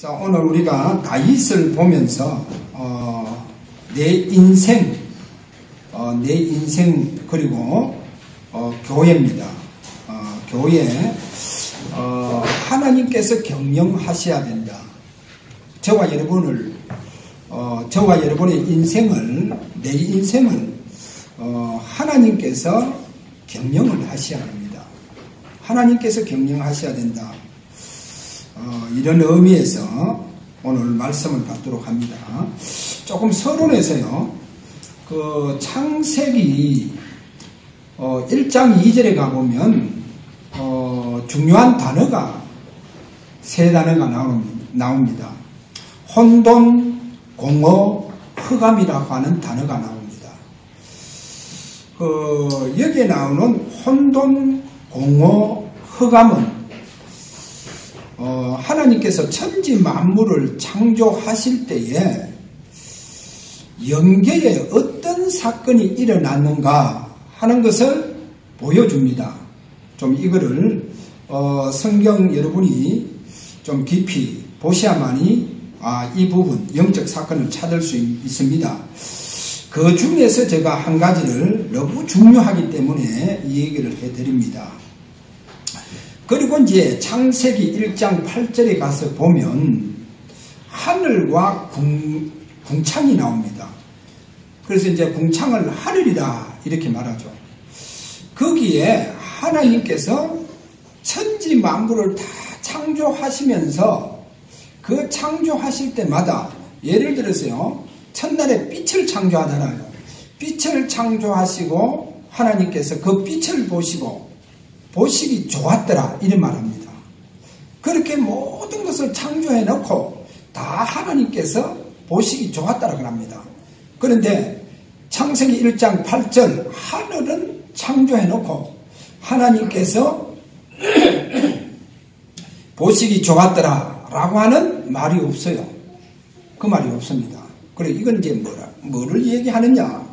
자, 오늘 우리가 다윗을 보면서 내 인생 그리고 교회입니다. 교회 하나님께서 경영하셔야 된다. 저와 여러분의 인생을, 내 인생을 하나님께서 경영을 하셔야 합니다. 하나님께서 경영하셔야 된다. 이런 의미에서 오늘 말씀을 받도록 합니다. 조금 서론에서요, 그 창세기 1장 2절에 가보면 중요한 단어가 세 단어가 나옵니다. 혼돈, 공허, 흑암이라고 하는 단어가 나옵니다. 여기에 나오는 혼돈, 공허, 흑암은 하나님께서 천지 만물을 창조하실 때에 영계에 어떤 사건이 일어났는가 하는 것을 보여줍니다. 좀 이거를 성경 여러분이 좀 깊이 보셔야만이 이 부분 영적 사건을 찾을 수 있습니다. 그 중에서 제가 한 가지를 너무 중요하기 때문에 이 얘기를 해드립니다. 그리고 이제 창세기 1장 8절에 가서 보면 하늘과 궁창이 나옵니다. 그래서 이제 궁창을 하늘이다 이렇게 말하죠. 거기에 하나님께서 천지 만물을 다 창조하시면서 그 창조하실 때마다 예를 들어서요, 첫날에 빛을 창조하잖아요. 빛을 창조하시고 하나님께서 그 빛을 보시기 좋았더라 이런 말합니다. 그렇게 모든 것을 창조해 놓고 다 하나님께서 보시기 좋았더라 그럽니다. 그런데 창세기 1장 8절 하늘은 창조해 놓고 하나님께서 보시기 좋았더라 라고 하는 말이 없어요. 그 말이 없습니다. 그래, 이건 이제 뭐를 얘기하느냐?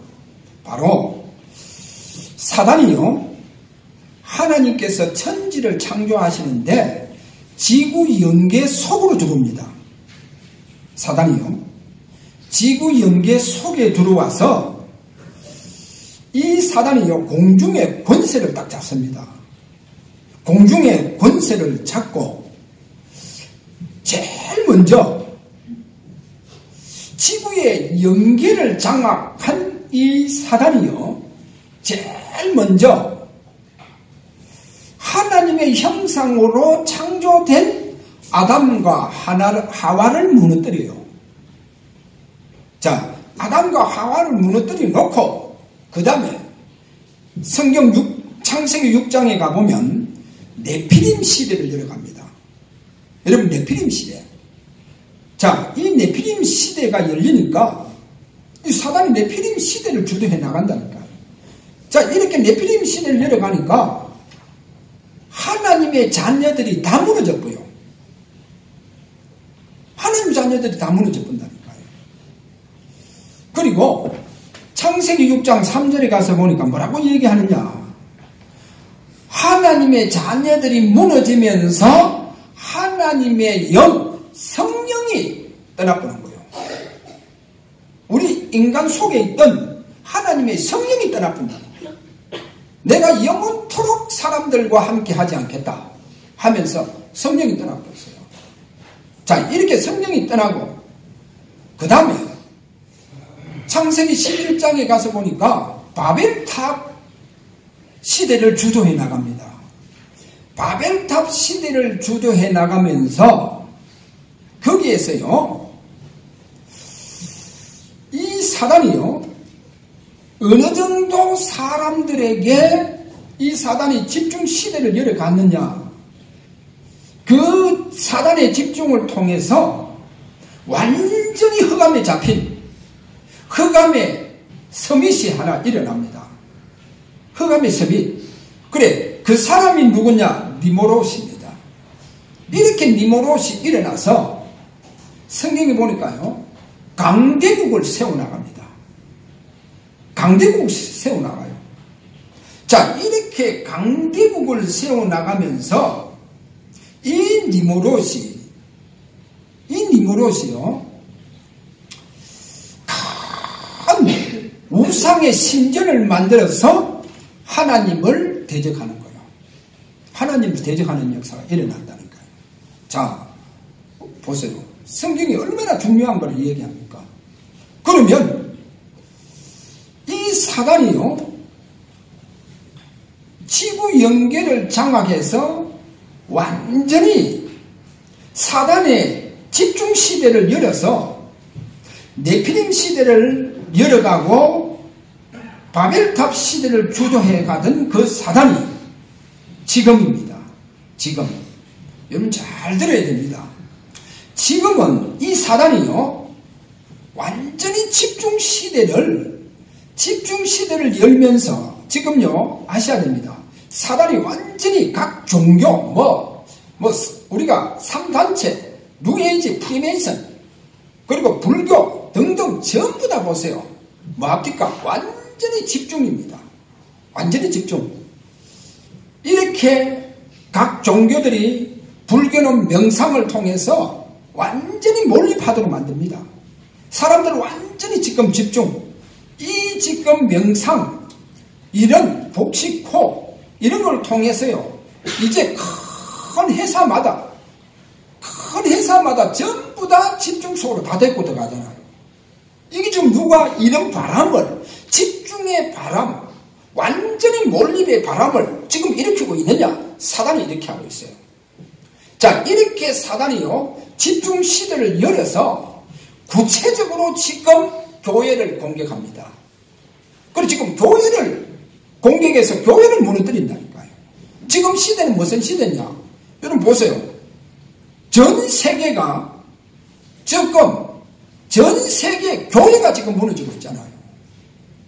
바로 사단이요, 하나님께서 천지를 창조하시는데 지구 영계 속으로 들어옵니다. 사단이요, 지구 영계 속에 들어와서 이 사단이요, 공중의 권세를 딱 잡습니다. 공중의 권세를 잡고 제일 먼저 지구의 영계를 장악한 이 사단이요, 제일 먼저 하나님의 형상으로 창조된 아담과 하와를 무너뜨려요. 자, 아담과 하와를 무너뜨려 놓고 그 다음에 성경 창세기 6장에 가보면 네피림 시대를 열어갑니다. 여러분, 네피림 시대. 자, 이 네피림 시대가 열리니까 이 사단이 네피림 시대를 주도해 나간다니까요. 자, 이렇게 네피림 시대를 열어가니까 하나님의 자녀들이 다 무너졌고요. 하나님 자녀들이 다 무너져 본다니까요. 그리고 창세기 6장 3절에 가서 보니까 뭐라고 얘기하느냐? 하나님의 자녀들이 무너지면서 하나님의 성령이 떠나보는 거예요. 우리 인간 속에 있던 하나님의 성령이 떠나본다. 내가 영원토록 사람들과 함께 하지 않겠다 하면서 성령이 떠나버렸어요. 자, 이렇게 성령이 떠나고 그 다음에 창세기 11장에 가서 보니까 바벨탑 시대를 주도해 나갑니다. 바벨탑 시대를 주도해 나가면서 거기에서요, 이 사단이요, 어느 정도 사람들에게 이 사단이 집중 시대를 열어갔느냐? 그 사단의 집중을 통해서 완전히 흑암에 잡힌 흑암의 서밋이 하나 일어납니다. 흑암의 서밋. 그래, 그 사람이 누구냐? 니모롯입니다. 이렇게 니모롯이 일어나서 성경에 보니까요, 강대국을 세워나갑니다. 강대국을 세워나가요. 자, 이렇게 강대국을 세워나가면서 이 그릇이요, 큰 우상의 신전을 만들어서 하나님을 대적하는 거예요. 하나님을 대적하는 역사가 일어난다니까요. 자, 보세요. 성경이 얼마나 중요한 걸 얘기합니까? 그러면 이 사단이요, 지구 연계를 장악해서 완전히 사단의 집중 시대를 열어서 네피림 시대를 열어가고 바벨탑 시대를 주도해 가던 그 사단이 지금입니다. 지금. 여러분 잘 들어야 됩니다. 지금은 이 사단이요, 완전히 집중 시대를 열면서 지금요, 아셔야 됩니다. 사단이 완전히 각 종교, 우리가 3단체, 뉴에이지, 프리메이슨, 그리고 불교 등등 전부 다 보세요. 뭐 합니까? 완전히 집중입니다. 완전히 집중. 이렇게 각 종교들이 불교는 명상을 통해서 완전히 몰입하도록 만듭니다. 사람들은 완전히 지금 집중. 이 지금 명상, 이런 복식호, 이런 걸 통해서요, 이제 큰 회사마다 전부 다 집중 속으로 다 데리고 들어가잖아요. 이게 지금 누가 이런 바람을, 집중의 바람, 완전히 몰입의 바람을 지금 일으키고 있느냐? 사단이 이렇게 하고 있어요. 자, 이렇게 사단이요, 집중 시대를 열어서 구체적으로 지금 교회를 공격합니다. 그리고 지금 교회를 공격해서 교회를 무너뜨린다니까요. 지금 시대는 무슨 시대냐? 여러분 보세요. 전 세계가 지금 전 세계 교회가 지금 무너지고 있잖아요.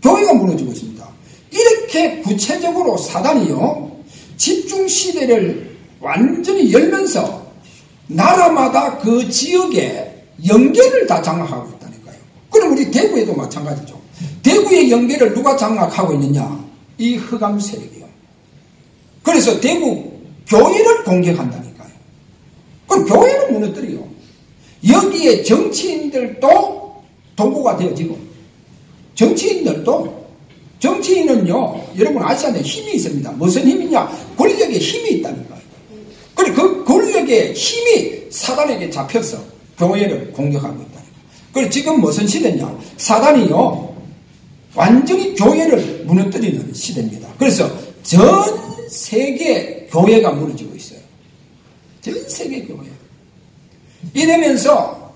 교회가 무너지고 있습니다. 이렇게 구체적으로 사단이요, 집중 시대를 완전히 열면서 나라마다 그 지역의 연계를 다 장악하고 있다니까요. 그럼 우리 대구에도 마찬가지죠. 대구의 연계를 누가 장악하고 있느냐? 이 흑암 세력이요. 그래서 대구 교회를 공격한다니까요. 그럼 교회를 무너뜨려요. 여기에 정치인들도 도구가 되어지고, 정치인은요, 여러분 아시아에 힘이 있습니다. 무슨 힘이냐? 권력의 힘이 있다니까요. 그리고 그 권력의 힘이 사단에게 잡혀서 교회를 공격하고 있다니까요. 그리고 지금 무슨 시대냐? 사단이요, 완전히 교회를 무너뜨리는 시대입니다. 그래서 전 세계 교회가 무너지고 있어요. 전 세계 교회. 이러면서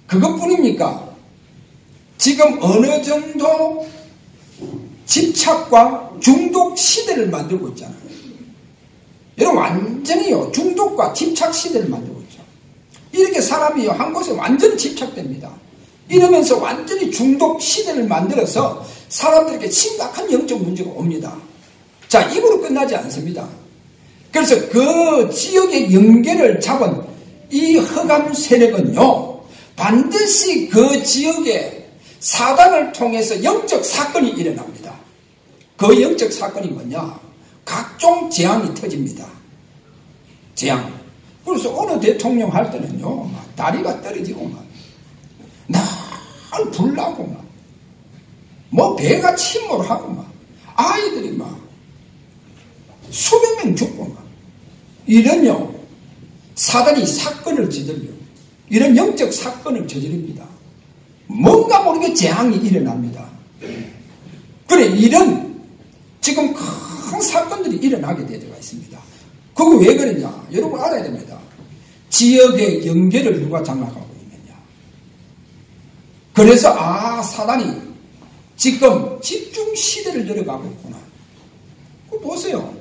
그것뿐입니까? 지금 어느 정도 집착과 중독 시대를 만들고 있잖아요. 여러분 완전히요, 중독과 집착 시대를 만들고 있죠. 이렇게 사람이요, 한 곳에 완전히 집착됩니다. 이러면서 완전히 중독 시대를 만들어서 사람들에게 심각한 영적 문제가 옵니다. 자, 입으로 끝나지 않습니다. 그래서 그 지역의 연계를 잡은 이 흑암 세력은요, 반드시 그 지역에 사단을 통해서 영적 사건이 일어납니다. 그 영적 사건이 뭐냐? 각종 재앙이 터집니다. 재앙. 그래서 어느 대통령 할 때는요, 막 다리가 떨어지고 날 불나고 배가 침몰하고 아이들이 수백 명 죽고 이런요, 사단이 사건을 저질러요. 이런 영적 사건을 저지릅니다. 뭔가 모르게 재앙이 일어납니다. 그래, 이런 지금 큰 사건들이 일어나게 되어가 있습니다. 그거 왜 그러냐? 여러분 알아야 됩니다. 지역의 연계를 누가 장악하고 있느냐? 그래서 사단이 지금 집중 시대를 열어가고 있구나. 그거 보세요.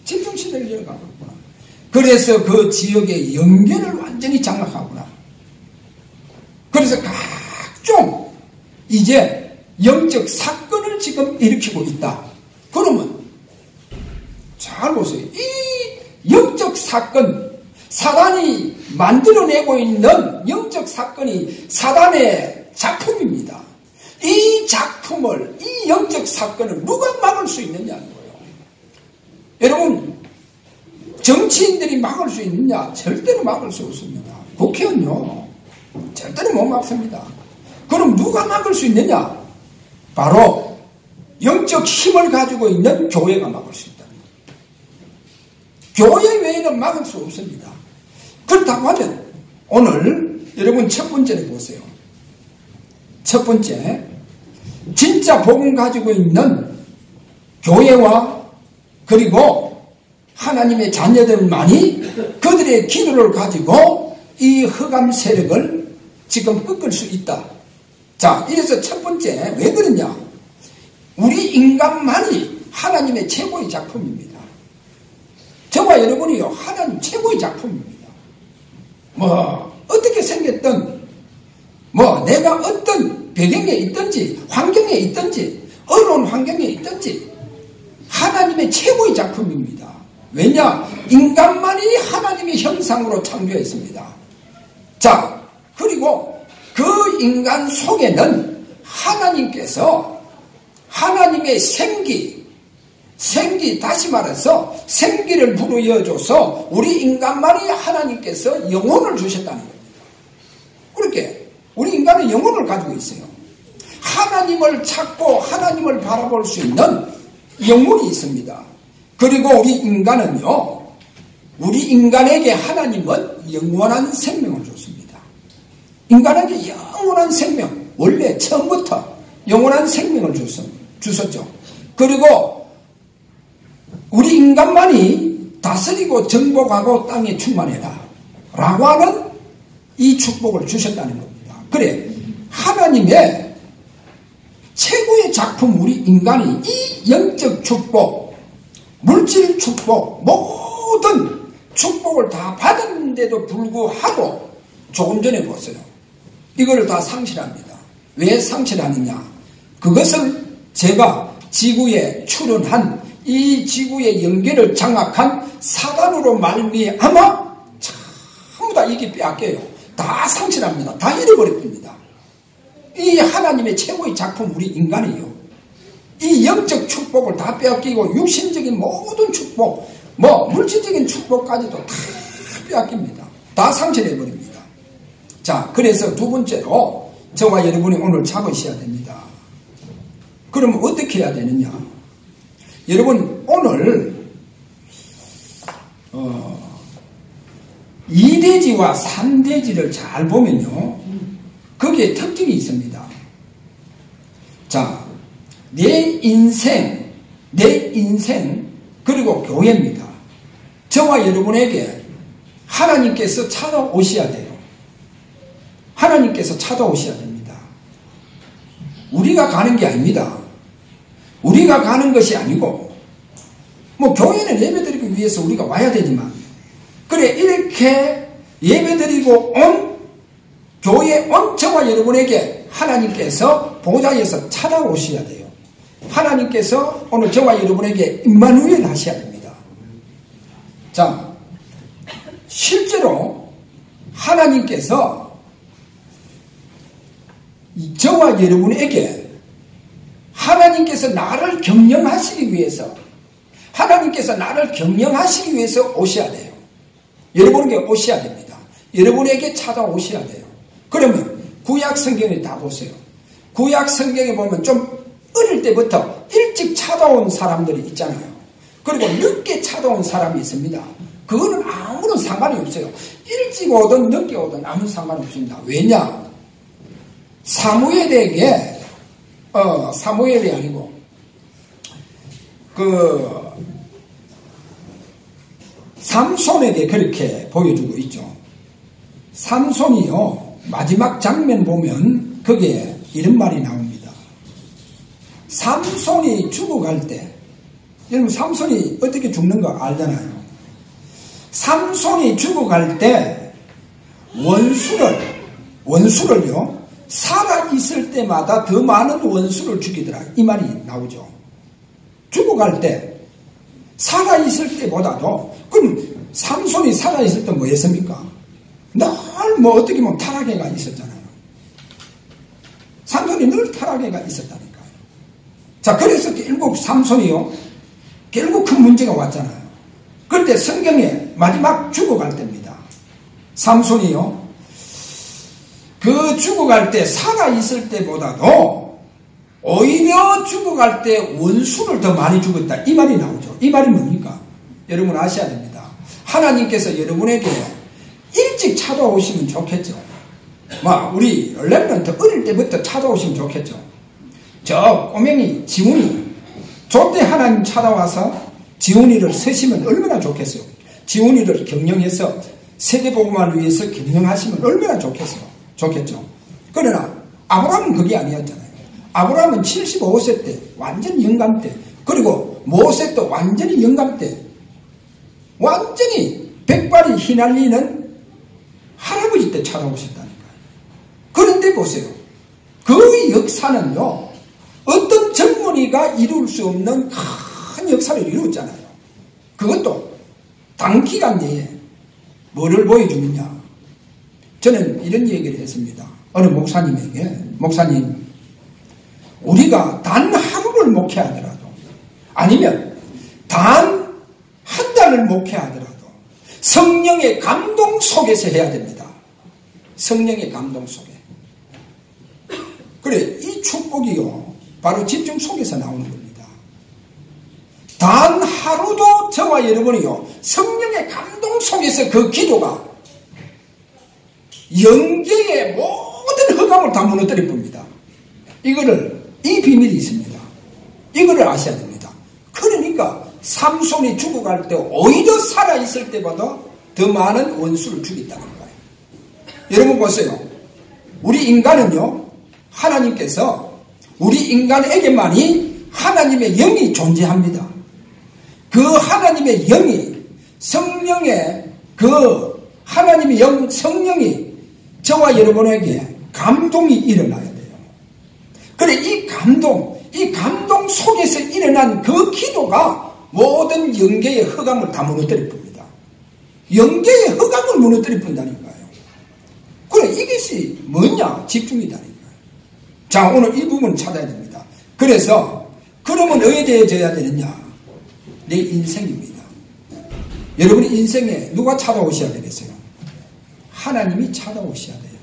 집중 시대를 열어가고 있구나. 그래서 그 지역의 연계를 완전히 장악하구나. 그래서 각종 이제 영적 사건을 지금 일으키고 있다. 그러면 잘 보세요. 이 영적 사건, 사단이 만들어내고 있는 영적 사건이 사단의 작품입니다. 이 작품을, 이 영적 사건을 누가 막을 수 있느냐는 거예요. 여러분, 정치인들이 막을 수 있느냐? 절대로 막을 수 없습니다. 국회는요, 절대로 못 막습니다. 그럼 누가 막을 수 있느냐? 바로 영적 힘을 가지고 있는 교회가 막을 수 있다. 교회 외에는 막을 수 없습니다. 그렇다고 하면 오늘 여러분 첫 번째를 보세요. 첫 번째, 진짜 복음 가지고 있는 교회와 그리고 하나님의 자녀들만이 그들의 기도를 가지고 이 흑암 세력을 지금 꺾을 수 있다. 자, 이래서 첫 번째, 왜 그러냐? 우리 인간만이 하나님의 최고의 작품입니다. 저와 여러분이요, 하나님 최고의 작품입니다. 어떻게 생겼든, 내가 어떤 배경에 있든지, 환경에 있든지, 어려운 환경에 있든지, 하나님의 최고의 작품입니다. 왜냐? 인간만이 하나님의 형상으로 창조했습니다. 자, 그리고 그 인간 속에는 하나님께서 하나님의 생기, 다시 말해서 생기를 불어넣어줘서 우리 인간만이 하나님께서 영혼을 주셨다는 겁니다. 그렇게 우리 인간은 영혼을 가지고 있어요. 하나님을 찾고 하나님을 바라볼 수 있는 영혼이 있습니다. 그리고 우리 인간은요, 우리 인간에게 하나님은 영원한 생명을 줬습니다. 인간에게 영원한 생명, 원래 처음부터 영원한 생명을 주셨죠. 그리고 우리 인간만이 다스리고 정복하고 땅에 충만해라 라고 하는 이 축복을 주셨다는 겁니다. 그래, 하나님의 최고의 작품 우리 인간이 이 영적 축복, 물질 축복, 모든 축복을 다 받았는데도 불구하고 조금 전에 보세요. 이걸 다 상실합니다. 왜 상실하느냐? 그것을 제가 지구에 출현한 이 지구의 연계를 장악한 사단으로 말미암아 전부 다 이게 빼앗겨요. 다 상실합니다. 다 잃어버립니다. 이 하나님의 최고의 작품 우리 인간이요, 이 영적 축복을 다 빼앗기고 육신적인 모든 축복, 물질적인 축복까지도 다 빼앗깁니다. 다 상실해버립니다. 자, 그래서 두 번째로 저와 여러분이 오늘 잡으셔야 됩니다. 그럼 어떻게 해야 되느냐? 여러분, 오늘 2대지와 3대지를 잘 보면요, 거기에 특징이 있습니다. 자, 내 인생, 그리고 교회입니다. 저와 여러분에게 하나님께서 찾아오셔야 돼요. 하나님께서 찾아오셔야 됩니다. 우리가 가는 게 아닙니다. 우리가 가는 것이 아니고, 교회는 예배드리기 위해서 우리가 와야 되지만, 그래, 이렇게 예배드리고 온, 교회에 온 저와 여러분에게 하나님께서 보좌에서 찾아오셔야 돼요. 하나님께서 오늘 저와 여러분에게 임마누엘 하셔야 됩니다. 자, 실제로 하나님께서 저와 여러분에게 하나님께서 나를 경영하시기 위해서, 하나님께서 나를 경영하시기 위해서 오셔야 돼요. 여러분에게 오셔야 됩니다. 여러분에게 찾아오셔야 돼요. 그러면 구약 성경에 다 보세요. 구약 성경에 보면 좀 어릴 때부터 일찍 찾아온 사람들이 있잖아요. 그리고 늦게 찾아온 사람이 있습니다. 그거는 아무런 상관이 없어요. 일찍 오든 늦게 오든 아무 상관이 없습니다. 왜냐? 사무엘에게, 사무엘이 아니고, 삼손에게 그렇게 보여주고 있죠. 삼손이요, 마지막 장면 보면 거기에 이런 말이 나옵니다. 삼손이 죽어갈 때, 여러분 삼손이 어떻게 죽는 거 알잖아요. 삼손이 죽어갈 때 원수를요, 살아있을 때마다 더 많은 원수를 죽이더라, 이 말이 나오죠. 죽어갈 때 살아있을 때보다도, 그럼 삼손이 살아있을 때 뭐 했습니까? 늘 어떻게 보면 타락해가 있었잖아요. 삼손이 늘 타락해가 있었다니까요. 자, 그래서 결국 삼손이요, 결국 큰 문제가 왔잖아요. 그때 성경에 마지막 죽어갈 때입니다. 삼손이요, 그 죽어갈 때 살아있을 때보다도 오히려 죽어갈 때 원수를 더 많이 죽었다. 이 말이 나오죠. 이 말이 뭡니까? 여러분 아셔야 됩니다. 하나님께서 여러분에게 일찍 찾아오시면 좋겠죠. 우리 렘넌트 어릴 때부터 찾아오시면 좋겠죠. 저 꼬맹이 지훈이 저때 하나님 찾아와서 지훈이를 쓰시면 얼마나 좋겠어요. 지훈이를 경영해서 세계복음화를 위해서 경영하시면 얼마나 좋겠죠. 그러나 아브라함은 그게 아니었잖아요. 아브라함은 75세 때 완전히 영감 때, 그리고 모세도 완전히 영감 때, 완전히 백발이 휘날리는 할아버지 때 찾아오셨다니까요. 그런데 보세요. 그 역사는요, 어떤 젊은이가 이룰 수 없는 큰 역사를 이루었잖아요. 그것도 단기간 내에 뭐를 보여주느냐. 저는 이런 얘기를 했습니다. 어느 목사님에게, 목사님, 우리가 단 하루를 목회하더라도, 아니면 단 한 달을 목회하더라도 성령의 감동 속에서 해야 됩니다. 성령의 감동 속에. 그래, 이 축복이요, 바로 집중 속에서 나오는 겁니다. 단 하루도 저와 여러분이요, 성령의 감동 속에서 그 기도가 영계의 모든 흑암을 다 무너뜨릴 겁니다. 이 비밀이 있습니다. 이거를 아셔야 됩니다. 그러니까 삼손이 죽어갈 때 오히려 살아있을 때보다 더 많은 원수를 죽였다는 거예요. 여러분 보세요. 우리 인간은요, 하나님께서 우리 인간에게만이 하나님의 영이 존재합니다. 그 하나님의 영이, 성령의 그 하나님의 영, 성령이 저와 여러분에게 감동이 일어나야 돼요. 그래, 이 감동 속에서 일어난 그 기도가 모든 영계의 흑암을 다 무너뜨릴 겁니다. 영계의 흑암을 무너뜨릴 뿐다니까요. 그래, 이것이 뭐냐? 집중이다니까요. 자, 오늘 이 부분을 찾아야 됩니다. 그래서, 그러면 어디에 대해져야 되느냐? 내 인생입니다. 여러분의 인생에 누가 찾아오셔야 되겠어요? 하나님이 찾아오셔야 돼요.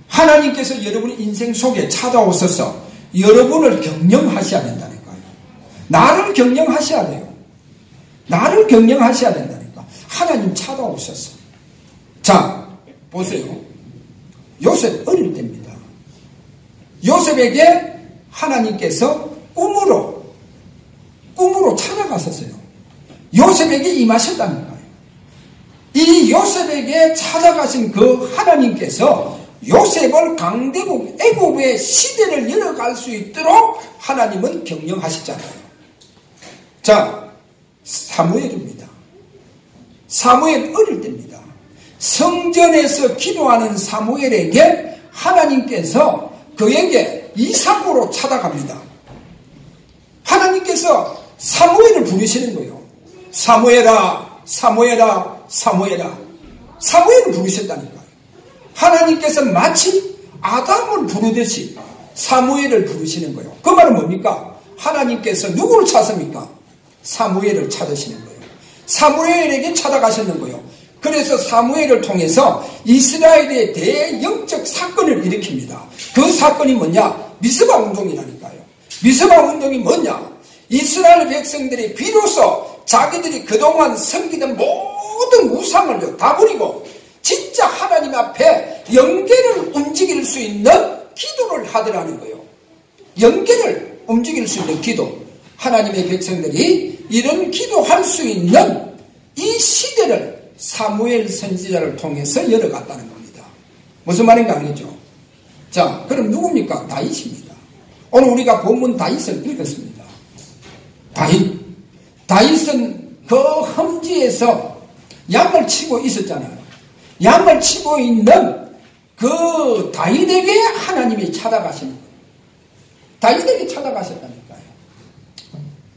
하나님께서 여러분의 인생 속에 찾아오셔서 여러분을 경영하셔야 된다니까요. 나를 경영하셔야 돼요. 나를 경영하셔야 된다니까. 하나님 찾아오셨어. 자, 보세요. 요셉 어릴 때입니다. 요셉에게 하나님께서 꿈으로 찾아가셨어요. 요셉에게 임하셨다니까요. 이 요셉에게 찾아가신 그 하나님께서 요셉을 강대국 애굽의 시대를 열어갈 수 있도록 하나님은 경영하시잖아요. 자, 사무엘입니다. 사무엘 어릴 때입니다. 성전에서 기도하는 사무엘에게 하나님께서 그에게 이삭으로 찾아갑니다. 하나님께서 사무엘을 부르시는 거예요. 사무엘아, 사무엘아, 사무엘아. 사무엘을 부르셨다니까요. 하나님께서 마치 아담을 부르듯이 사무엘을 부르시는 거예요. 그 말은 뭡니까? 하나님께서 누구를 찾습니까? 사무엘을 찾으시는 거예요. 사무엘에게 찾아가시는 거예요. 그래서 사무엘을 통해서 이스라엘의 대영적 사건을 일으킵니다. 그 사건이 뭐냐? 미스바 운동이라니까요. 미스바 운동이 뭐냐? 이스라엘 백성들이 비로소 자기들이 그동안 섬기던 모든 우상을 다 버리고 진짜 하나님 앞에 영계를 움직일 수 있는 기도를 하더라는 거예요. 영계를 움직일 수 있는 기도. 하나님의 백성들이 이런 기도할 수 있는 이 시대를 사무엘 선지자를 통해서 열어갔다는 겁니다. 무슨 말인가 알겠죠? 자, 그럼 누굽니까? 다윗입니다. 오늘 우리가 본문 다윗을 읽었습니다. 다윗은 그 험지에서 양을 치고 있었잖아요. 양을 치고 있는 그 다윗에게 하나님이 찾아가시는 거예요. 다윗에게 찾아가셨다니까요.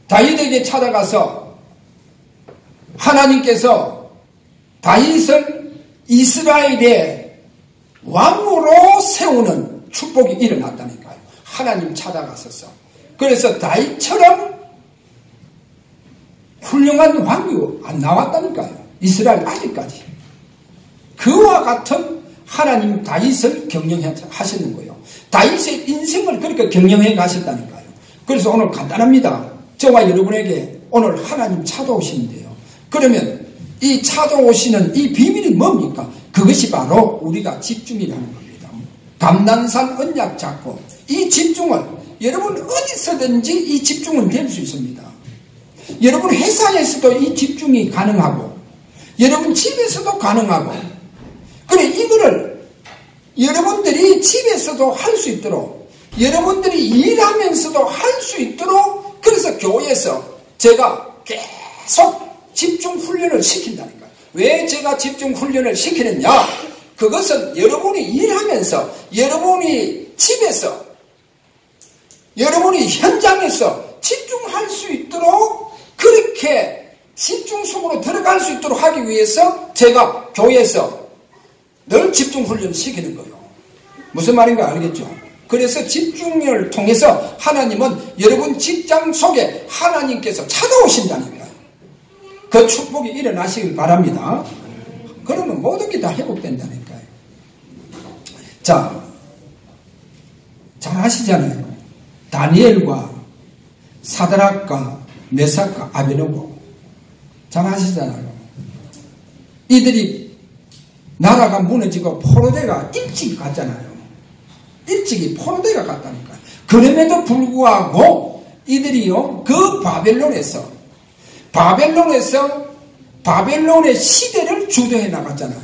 다윗에게 찾아가서 하나님께서 다윗을 이스라엘의 왕으로 세우는 축복이 일어났다니까요. 하나님 찾아가셔서. 그래서 다윗처럼 훌륭한 왕이 안 나왔다니까요. 이스라엘 아직까지. 그와 같은 하나님 다윗을 경영하시는 거예요. 다윗의 인생을 그렇게 경영해 가셨다니까요. 그래서 오늘 간단합니다. 저와 여러분에게 오늘 하나님 찾아오시는데요. 그러면 이 찾아오시는 이 비밀이 뭡니까? 그것이 바로 우리가 집중이라는 겁니다. 감난산 언약 잡고 이 집중을 여러분 어디서든지 이 집중은 될 수 있습니다. 여러분 회사에서도 이 집중이 가능하고 여러분 집에서도 가능하고 그래 이거를 여러분들이 집에서도 할 수 있도록 여러분들이 일하면서도 할 수 있도록 그래서 교회에서 제가 계속 집중 훈련을 시킨다니까요. 왜 제가 집중 훈련을 시키느냐? 그것은 여러분이 일하면서 여러분이 집에서 여러분이 현장에서 집중할 수 있도록 그렇게 집중 속으로 들어갈 수 있도록 하기 위해서 제가 교회에서 늘 집중 훈련을 시키는 거예요. 무슨 말인가 알겠죠? 그래서 집중을 통해서 하나님은 여러분 직장 속에 하나님께서 찾아오신다니까요. 그 축복이 일어나시길 바랍니다. 그러면 모든 게 다 회복된다니까요. 자, 잘 아시잖아요. 다니엘과 사드락과 메삭과 아베노고 잘 아시잖아요. 이들이 나라가 무너지고 포로대가 일찍 갔잖아요. 일찍이 포로대가 갔다니까. 그럼에도 불구하고 이들이요 그 바벨론의 시대를 주도해 나갔잖아요.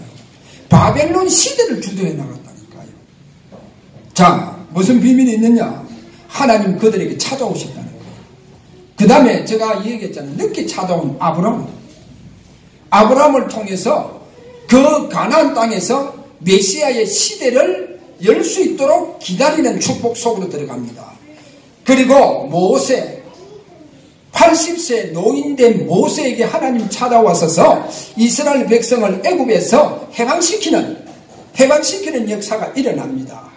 바벨론 시대를 주도해 나갔다니까요. 자, 무슨 비밀이 있느냐? 하나님 그들에게 찾아오셨다는 거예요. 그 다음에 제가 얘기했잖아요. 늦게 찾아온 아브라함을 통해서 그 가나안 땅에서 메시아의 시대를 열 수 있도록 기다리는 축복 속으로 들어갑니다. 그리고 모세 80세 노인된 모세에게 하나님 찾아와서서 이스라엘 백성을 애굽에서 해방시키는 역사가 일어납니다.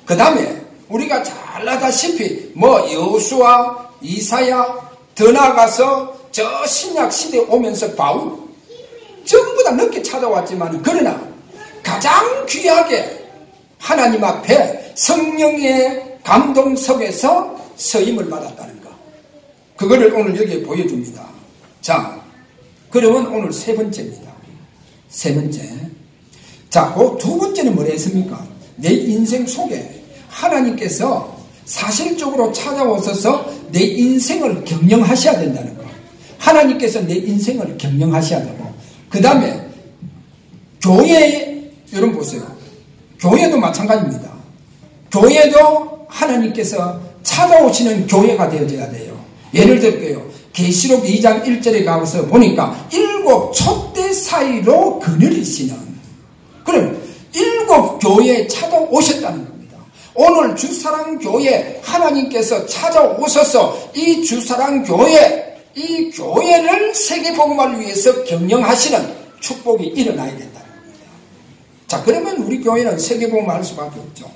그 다음에 우리가 잘 아다시피 여호수아, 이사야 더 나아가서 저 신약 시대에 오면서 바울 전부 다 늦게 찾아왔지만 그러나 가장 귀하게 하나님 앞에 성령의 감동 속에서 서임을 받았다는 것. 그거를 오늘 여기에 보여줍니다. 자, 그러면 오늘 세 번째입니다. 세 번째. 자, 그 두 번째는 뭐라 했습니까? 내 인생 속에 하나님께서 사실적으로 찾아오셔서 내 인생을 경영하셔야 된다는 것. 하나님께서 내 인생을 경영하셔야 되고, 그 다음에 교회, 여러분 보세요. 교회도 마찬가지입니다. 교회도 하나님께서 찾아오시는 교회가 되어져야 돼요. 예를 들게요. 계시록 2장 1절에 가서 보니까 7 촛대 사이로 그늘이시는, 그럼 7 교회에 찾아오셨다는 겁니다. 오늘 주사랑교회 하나님께서 찾아오셔서 이 주사랑교회, 이 교회를 세계복음화를 위해서 경영하시는 축복이 일어나야 된다는 겁니다. 자, 그러면 우리 교회는 세계복음화 할 수밖에 없죠.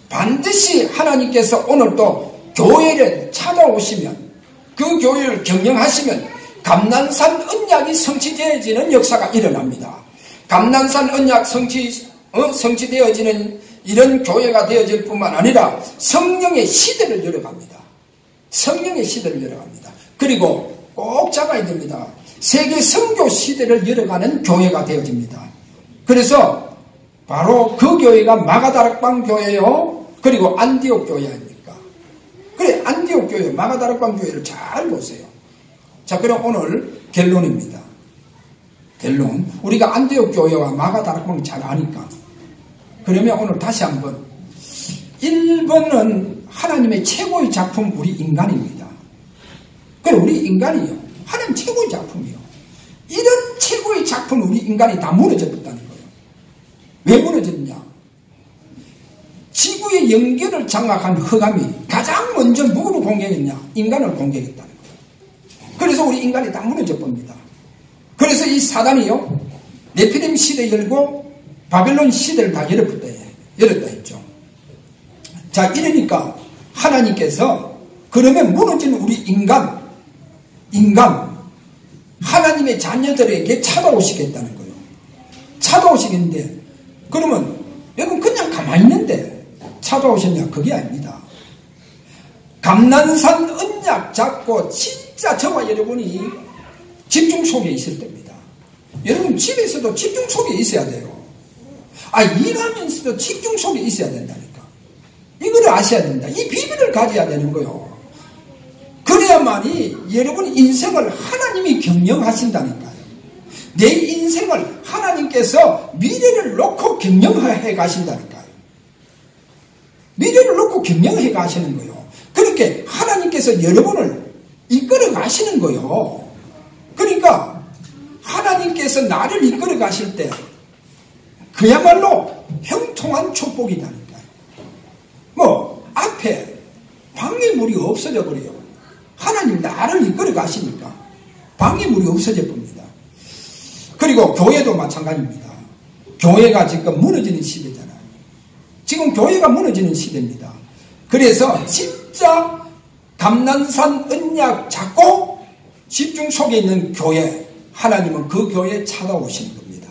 반드시 하나님께서 오늘 또 교회를 찾아오시면, 그 교회를 경영하시면 감난산 언약이 성취되어지는 역사가 일어납니다. 감난산 언약 성취되어지는 이런 교회가 되어질 뿐만 아니라 성령의 시대를 열어갑니다. 성령의 시대를 열어갑니다. 그리고 꼭 잡아야 됩니다. 세계 선교 시대를 열어가는 교회가 되어집니다. 그래서 바로 그 교회가 마가다락방 교회요, 그리고 안디옥 교회 아닙니까? 그래, 안디옥 교회, 마가다락방 교회를 잘 보세요. 자, 그럼 오늘 결론입니다. 결론. 우리가 안디옥 교회와 마가다락방 잘 아니까. 그러면 오늘 다시 한번 1번은 하나님의 최고의 작품, 우리 인간입니다. 그래, 우리 인간이요. 하나님 최고의 작품이요. 이런 최고의 작품, 우리 인간이 다 무너졌다는 거예요. 왜 무너졌냐? 지구의 연결을 장악한 흑암이 가장 먼저 누구를 공격했냐? 인간을 공격했다는 거예요. 그래서 우리 인간이 다 무너져 봅니다. 그래서 이 사단이요, 네피림 시대 열고 바벨론 시대를 다 열었다 했죠. 자, 이러니까 하나님께서 그러면 무너진 우리 인간 하나님의 자녀들에게 찾아오시겠다는 거예요. 찾아오시겠는데, 그러면 나 있는데 찾아오셨냐? 그게 아닙니다. 감난산 언약 잡고 진짜 저와 여러분이 집중 속에 있을 때입니다. 여러분 집에서도 집중 속에 있어야 돼요. 일하면서도 집중 속에 있어야 된다니까. 이거를 아셔야 됩니다. 이 비밀을 가져야 되는 거요. 그래야만이 여러분 인생을 하나님이 경영하신다니까요. 내 인생을 하나님께서 미래를 놓고 경영해 가신다니까요. 미래를 놓고 경영해 가시는 거요. 그렇게 하나님께서 여러분을 이끌어 가시는 거요. 그러니까 하나님께서 나를 이끌어 가실 때 그야말로 형통한 축복이다니까요. 앞에 방해물이 없어져 버려요. 하나님 나를 이끌어 가시니까 방해물이 없어져 봅니다. 그리고 교회도 마찬가지입니다. 교회가 지금 무너지는 시대잖아요. 지금 교회가 무너지는 시대입니다. 그래서 진짜 감난산 언약 잡고 집중 속에 있는 교회, 하나님은 그 교회에 찾아오시는 겁니다.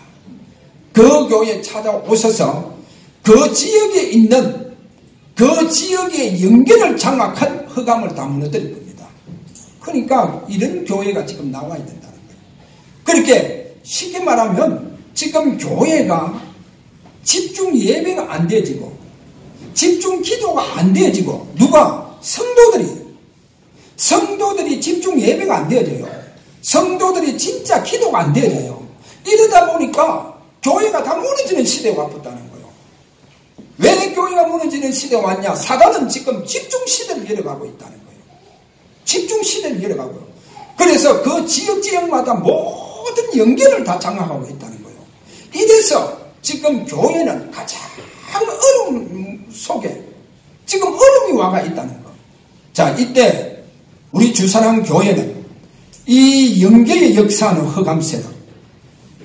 그 교회에 찾아오셔서 그 지역에 있는 그 지역의 연결을 장악한 흑암을 다 무너뜨릴 겁니다. 그러니까 이런 교회가 지금 나와야 된다는 거예요. 그렇게 쉽게 말하면 지금 교회가 집중 예배가 안 되어지고 집중 기도가 안 되어지고 누가? 성도들이 집중 예배가 안 되어져요. 성도들이 진짜 기도가 안 되어져요. 이러다 보니까 교회가 다 무너지는 시대가 왔다는 거예요. 왜 교회가 무너지는 시대가 왔냐? 사단은 지금 집중 시대를 열어가고 있다는 거예요. 집중 시대를 열어가고요. 그래서 그 지역마다 모든 연결을 다 장악하고 있다는 거예요. 이래서 지금 교회는 가장 어려움 속에 지금 어려움이 와가 있다는 거. 자, 이때 우리 주사랑 교회는 이 영계의 역사하는 흑암세력,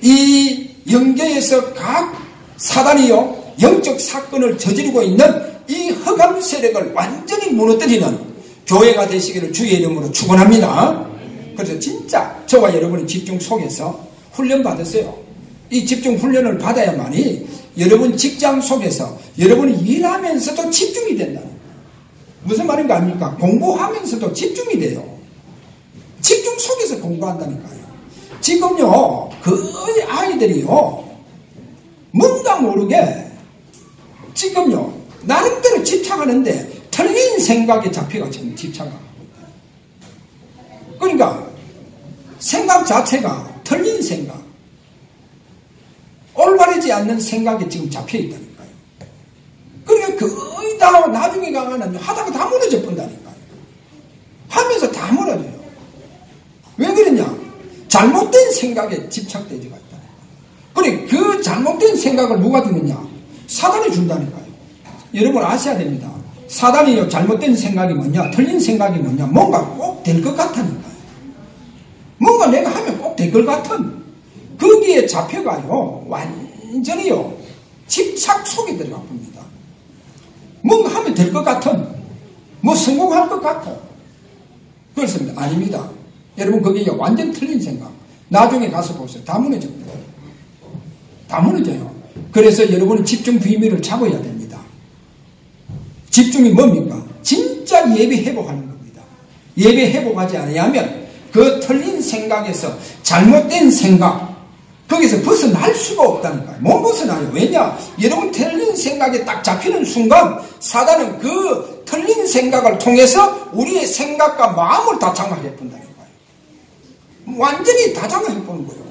이 영계에서 각 사단이요 영적 사건을 저지르고 있는 이 흑암 세력을 완전히 무너뜨리는 교회가 되시기를 주의 이름으로 축원합니다. 그래서 진짜 저와 여러분이 집중 속에서 훈련 받았어요. 이 집중 훈련을 받아야만이 여러분 직장 속에서 여러분이 일하면서도 집중이 된다는 거예요. 무슨 말인가 아닙니까? 공부하면서도 집중이 돼요. 집중 속에서 공부한다니까요. 지금요 그 아이들이요 뭔가 모르게 지금요 나름대로 집착하는데 틀린 생각에 잡혀가 지금 집착하고 있다. 그러니까 생각 자체가 틀린 생각, 올바르지 않는 생각에 지금 잡혀 있다니까요. 그러니까 거의 다 나중에 가면은 하다가 다 무너져 본다니까요. 하면서 다 무너져요. 왜 그러냐? 잘못된 생각에 집착되지가 있다니까요. 그래 그 잘못된 생각을 누가 주느냐? 사단이 준다니까요. 여러분 아셔야 됩니다. 사단이요 잘못된 생각이 뭐냐? 틀린 생각이 뭐냐? 뭔가 꼭 될 것 같으니까요. 뭔가 내가 하면 꼭 될 것 같은 거기에 잡혀가요 완전히요 집착 속에 들어가 봅니다. 뭔가 하면 될 것 같은 뭐 성공할 것 같고 그렇습니다. 아닙니다. 여러분 그게 완전 틀린 생각. 나중에 가서 보세요. 다 무너집니다. 다 무너져요. 그래서 여러분은 집중 비밀을 잡아야 됩니다. 집중이 뭡니까? 진짜 예배 회복하는 겁니다. 예배 회복하지 않으면 그 틀린 생각에서 잘못된 생각 거기서 벗어날 수가 없다니까요. 못 벗어나요. 왜냐? 여러분 틀린 생각에 딱 잡히는 순간 사단은 그 틀린 생각을 통해서 우리의 생각과 마음을 다 장악해 본다니까요. 완전히 다 장악해 보는 거예요.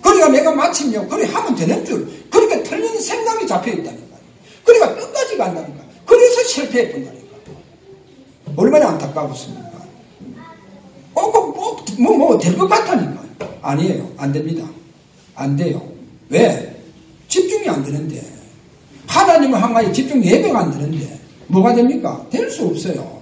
그러니까 내가 마침요 그래 하면 되는 줄 그러니까 틀린 생각이 잡혀 있다니까요. 그러니까 끝까지 간다니까요. 그래서 실패해 본다니까요. 얼마나 안타까웠습니까? 꼭 될 것 같다니까요. 아니에요. 안 됩니다. 안 돼요. 왜? 집중이 안 되는데 하나님을 향하여 집중 예배가 안 되는데 뭐가 됩니까? 될 수 없어요.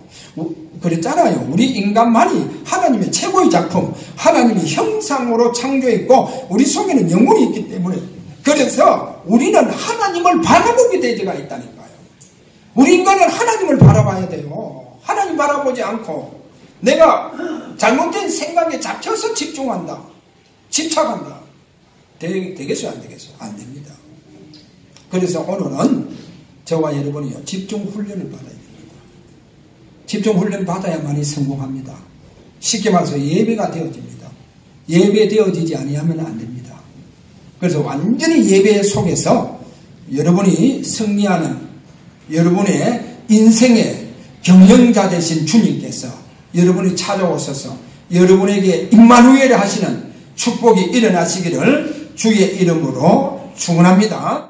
그랬잖아요. 우리 인간만이 하나님의 최고의 작품 하나님의 형상으로 창조했고 우리 속에는 영혼이 있기 때문에 그래서 우리는 하나님을 바라보게 되지가 있다니까요. 우리 인간은 하나님을 바라봐야 돼요. 하나님 바라보지 않고 내가 잘못된 생각에 잡혀서 집중한다. 집착한다. 되겠어요? 안 되겠어요? 안 됩니다. 그래서 오늘은 저와 여러분이요, 집중 훈련을 받아야 됩니다. 집중 훈련 받아야만이 성공합니다. 쉽게 말해서 예배가 되어집니다. 예배 되어지지 아니하면 안 됩니다. 그래서 완전히 예배 속에서 여러분이 승리하는 여러분의 인생의 경영자 되신 주님께서 여러분이 찾아오셔서 여러분에게 임마누엘 하시는 축복이 일어나시기를 주의 이름으로 축원합니다.